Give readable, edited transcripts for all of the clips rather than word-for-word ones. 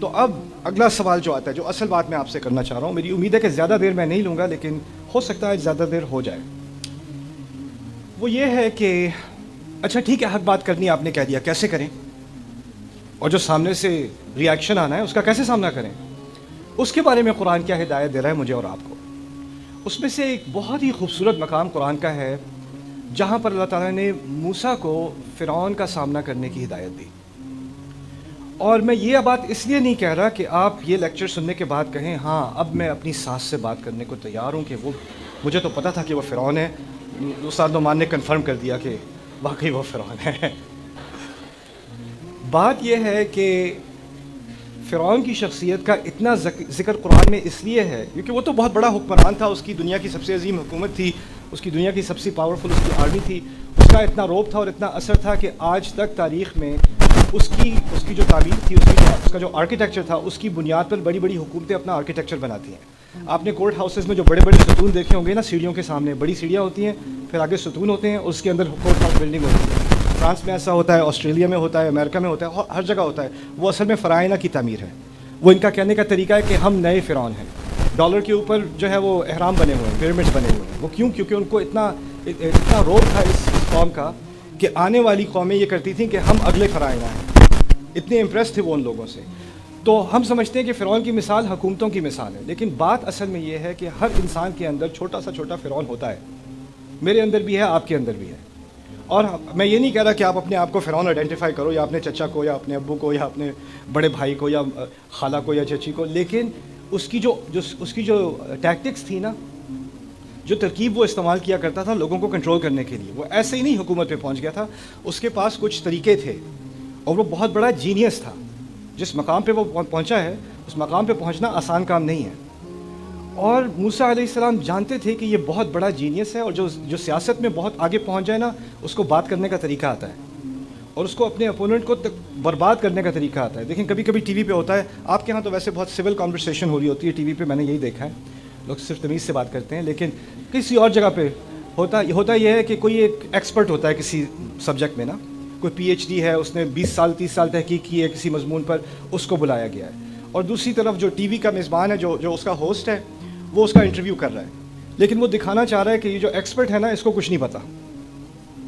تو اب اگلا سوال جو آتا ہے، جو اصل بات میں آپ سے کرنا چاہ رہا ہوں، میری امید ہے کہ زیادہ دیر میں نہیں لوں گا، لیکن ہو سکتا ہے زیادہ دیر ہو جائے، وہ یہ ہے کہ اچھا ٹھیک ہے، حق بات کرنی آپ نے کہہ دیا، کیسے کریں؟ اور جو سامنے سے ری ایکشن آنا ہے اس کا کیسے سامنا کریں؟ اس کے بارے میں قرآن کیا ہدایت دے رہا ہے مجھے اور آپ کو؟ اس میں سے ایک بہت ہی خوبصورت مقام قرآن کا ہے جہاں پر اللہ تعالیٰ نے موسیٰ کو فرعون کا سامنا کرنے کی ہدایت دی. اور میں یہ بات اس لیے نہیں کہہ رہا کہ آپ یہ لیکچر سننے کے بعد کہیں ہاں اب میں اپنی ساس سے بات کرنے کو تیار ہوں کہ وہ مجھے تو پتہ تھا کہ وہ فرعون ہے، استاد نعمان نے کنفرم کر دیا کہ واقعی وہ فرعون ہے. بات یہ ہے کہ فرعون کی شخصیت کا اتنا ذکر قرآن میں اس لیے ہے کیونکہ وہ تو بہت بڑا حکمران تھا، اس کی دنیا کی سب سے عظیم حکومت تھی، اس کی دنیا کی سب سے پاورفل اس کی آرمی تھی، اس کا اتنا روب تھا اور اتنا اثر تھا کہ آج تک تاریخ میں اس کی جو تعمیر تھی، اس کا جو آرکیٹیکچر تھا، اس کی بنیاد پر بڑی بڑی حکومتیں اپنا آرکیٹیکچر بناتی ہیں. آپ نے کورٹ ہاؤسز میں جو بڑے بڑے ستون دیکھے ہوں گے نا، سیڑھیوں کے سامنے بڑی سیڑھیاں ہوتی ہیں، پھر آگے ستون ہوتے ہیں، اس کے اندر کورٹ ہاؤس بلڈنگ ہوتی ہے. فرانس میں ایسا ہوتا ہے، آسٹریلیا میں ہوتا ہے، امریکہ میں ہوتا ہے، ہر جگہ ہوتا ہے. وہ اصل میں فرائض کی تعمیر ہے. وہ ان کا کہنے کا طریقہ ہے کہ ہم نئے فرعون ہیں. ڈالر کے اوپر جو ہے وہ احرام بنے ہوئے ہیں، پیرامڈز بنے ہوئے ہیں. وہ کیوں؟ کیونکہ ان کو اتنا روب تھا اس قوم کا کہ آنے والی قومیں یہ کرتی تھیں کہ ہم اگلے فرعون ہیں. اتنے امپریس تھے وہ ان لوگوں سے. تو ہم سمجھتے ہیں کہ فرعون کی مثال حکومتوں کی مثال ہے، لیکن بات اصل میں یہ ہے کہ ہر انسان کے اندر چھوٹا سا چھوٹا فرعون ہوتا ہے. میرے اندر بھی ہے، آپ کے اندر بھی ہے. اور میں یہ نہیں کہہ رہا کہ آپ اپنے آپ کو فرعون آئیڈینٹیفائی کرو، یا اپنے چچا کو، یا اپنے ابو کو، یا اپنے بڑے بھائی کو، یا خالہ کو، یا چچی کو، لیکن اس کی جو ٹیکٹکس تھی نا، جو ترکیب وہ استعمال کیا کرتا تھا لوگوں کو کنٹرول کرنے کے لیے، وہ ایسے ہی نہیں حکومت پہ پہنچ گیا تھا. اس کے پاس کچھ طریقے تھے اور وہ بہت بڑا جینیس تھا. جس مقام پہ وہ پہنچا ہے، اس مقام پہ پہنچنا آسان کام نہیں ہے. اور موسیٰ علیہ السلام جانتے تھے کہ یہ بہت بڑا جینیس ہے، اور جو سیاست میں بہت آگے پہنچ جائے نا، اس کو بات کرنے کا طریقہ آتا ہے، اور اس کو اپنے اپوننٹ کو برباد کرنے کا طریقہ آتا ہے. دیکھیں کبھی کبھی ٹی وی پہ ہوتا ہے، آپ کے ہاں تو ویسے بہت سول کانورسیشن ہو رہی ہوتی ہے ٹی وی پہ، میں نے یہی دیکھا ہے، لوگ صرف تمیز سے بات کرتے ہیں. لیکن کسی اور جگہ پہ ہوتا یہ ہے کہ کوئی ایک ایکسپرٹ ہوتا ہے کسی سبجیکٹ میں نا، کوئی پی ایچ ڈی ہے، اس نے 20 سال 30 سال تحقیق کی ہے کسی مضمون پر، اس کو بلایا گیا ہے. اور دوسری طرف جو ٹی وی کا میزبان ہے، جو اس کا ہوسٹ ہے، وہ اس کا انٹرویو کر رہا ہے، لیکن وہ دکھانا چاہ رہا ہے کہ یہ جو ایکسپرٹ ہے نا، اس کو کچھ نہیں پتہ.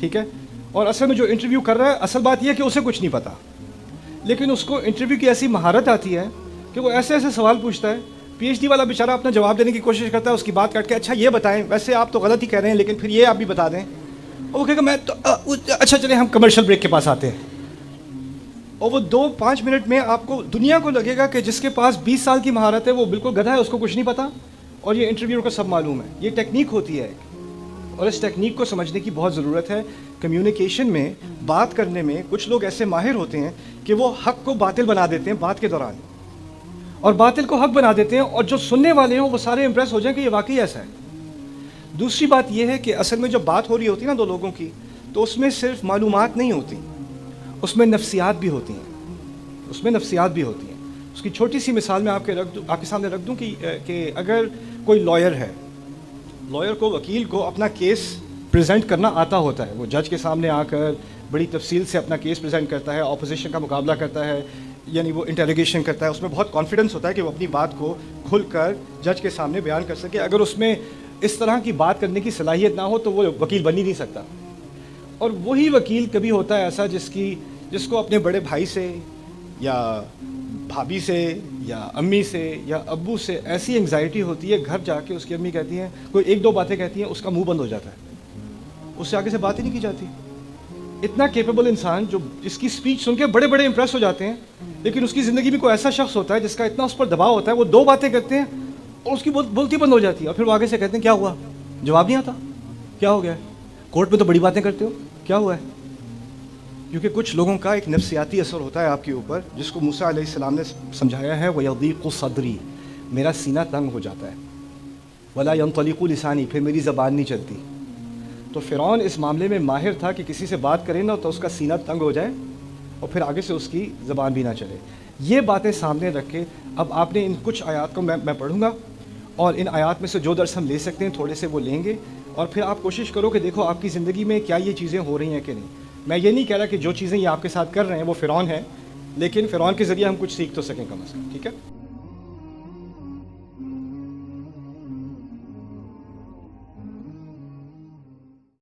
ٹھیک ہے؟ اور اصل میں جو انٹرویو کر رہا ہے، اصل بات یہ ہے کہ اسے کچھ نہیں پتہ، لیکن اس کو انٹرویو کی ایسی مہارت آتی ہے کہ وہ ایسے ایسے سوال پوچھتا ہے. پی ایچ ڈی والا بیچارہ اپنا جواب دینے کی کوشش کرتا ہے، اس کی بات کاٹ کے اچھا یہ بتائیں، ویسے آپ تو غلط ہی کہہ رہے ہیں، لیکن پھر یہ آپ بھی بتا دیں. اور وہ کہے گا میں تو اچھا چلیں ہم کمرشل بریک کے پاس آتے ہیں. اور وہ 2-5 منٹ میں آپ کو دنیا کو لگے گا کہ جس کے پاس 20 سال کی مہارت ہے وہ بالکل گدھا ہے، اس کو کچھ نہیں پتہ، اور یہ انٹرویو کا سب معلوم ہے. یہ ٹیکنیک ہوتی ہے، اور اس ٹیکنیک کو سمجھنے کی بہت ضرورت ہے. کمیونیکیشن میں، بات کرنے میں کچھ لوگ ایسے ماہر ہوتے ہیں کہ وہ حق کو باطل بنا دیتے ہیں بات کے دوران، اور باطل کو حق بنا دیتے ہیں، اور جو سننے والے ہوں وہ سارے امپریس ہو جائیں کہ یہ واقعی ایسا ہے. دوسری بات یہ ہے کہ اصل میں جب بات ہو رہی ہوتی ہے نا دو لوگوں کی، تو اس میں صرف معلومات نہیں ہوتی، اس میں نفسیات بھی ہوتی ہیں. اس کی چھوٹی سی مثال میں آپ کے سامنے رکھ دوں کہ اگر کوئی لائر ہے، لائر کو، وکیل کو اپنا کیس پریزنٹ کرنا آتا ہوتا ہے، وہ جج کے سامنے آ کر بڑی تفصیل سے اپنا کیس پریزنٹ کرتا ہے، اپوزیشن کا مقابلہ کرتا ہے، یعنی وہ انٹیروگیشن کرتا ہے، اس میں بہت کانفیڈنس ہوتا ہے کہ وہ اپنی بات کو کھل کر جج کے سامنے بیان کر سکے. اگر اس میں اس طرح کی بات کرنے کی صلاحیت نہ ہو تو وہ وکیل بن ہی نہیں سکتا. اور وہی وکیل کبھی ہوتا ہے ایسا جس کو اپنے بڑے بھائی سے، یا بھابھی سے، یا امی سے، یا ابو سے ایسی انگزائٹی ہوتی ہے، گھر جا کے اس کی امی کہتی ہیں، کوئی 1-2 باتیں کہتی ہیں، اس کا منہ بند ہو جاتا ہے، اس سے آگے سے بات ہی نہیں کی جاتی. اتنا کیپیبل انسان جس کی سپیچ سن کے بڑے بڑے امپریس ہو جاتے ہیں، لیکن اس کی زندگی میں کوئی ایسا شخص ہوتا ہے جس کا اتنا اس پر دباؤ ہوتا ہے، وہ 2 باتیں کرتے ہیں اور اس کی بولتی بند ہو جاتی ہے، اور پھر وہ آگے سے کہتے ہیں کیا ہوا، جواب نہیں آتا، کیا ہو گیا ہے، کورٹ میں تو بڑی باتیں کرتے ہو، کیا ہوا ہے. کیونکہ کچھ لوگوں کا ایک نفسیاتی اثر ہوتا ہے آپ کے اوپر، جس کو موسیٰ علیہ السلام نے سمجھایا ہے، وَيَضِيقُ صَدْرِي، میرا سینہ تنگ ہو جاتا ہے، وَلَا يَنطَلِقُ لِسَانِي، پھر میری زبان نہیں چلتی. تو فرعون اس معاملے میں ماہر تھا کہ کسی سے بات کرے نا تو اس کا سینہ تنگ ہو جائے اور پھر آگے سے اس کی زبان بھی نہ چلے. یہ باتیں سامنے رکھ کے اب آپ نے ان کچھ آیات کو میں پڑھوں گا، اور ان آیات میں سے جو درس ہم لے سکتے ہیں تھوڑے سے وہ لیں گے، اور پھر آپ کوشش کرو کہ دیکھو آپ کی زندگی میں کیا یہ چیزیں ہو رہی ہیں کہ نہیں. میں یہ نہیں کہہ رہا کہ جو چیزیں یہ آپ کے ساتھ کر رہے ہیں وہ فرعون ہیں، لیکن فرعون کے ذریعے ہم کچھ سیکھ تو سکیں کم از کم. ٹھیک ہے.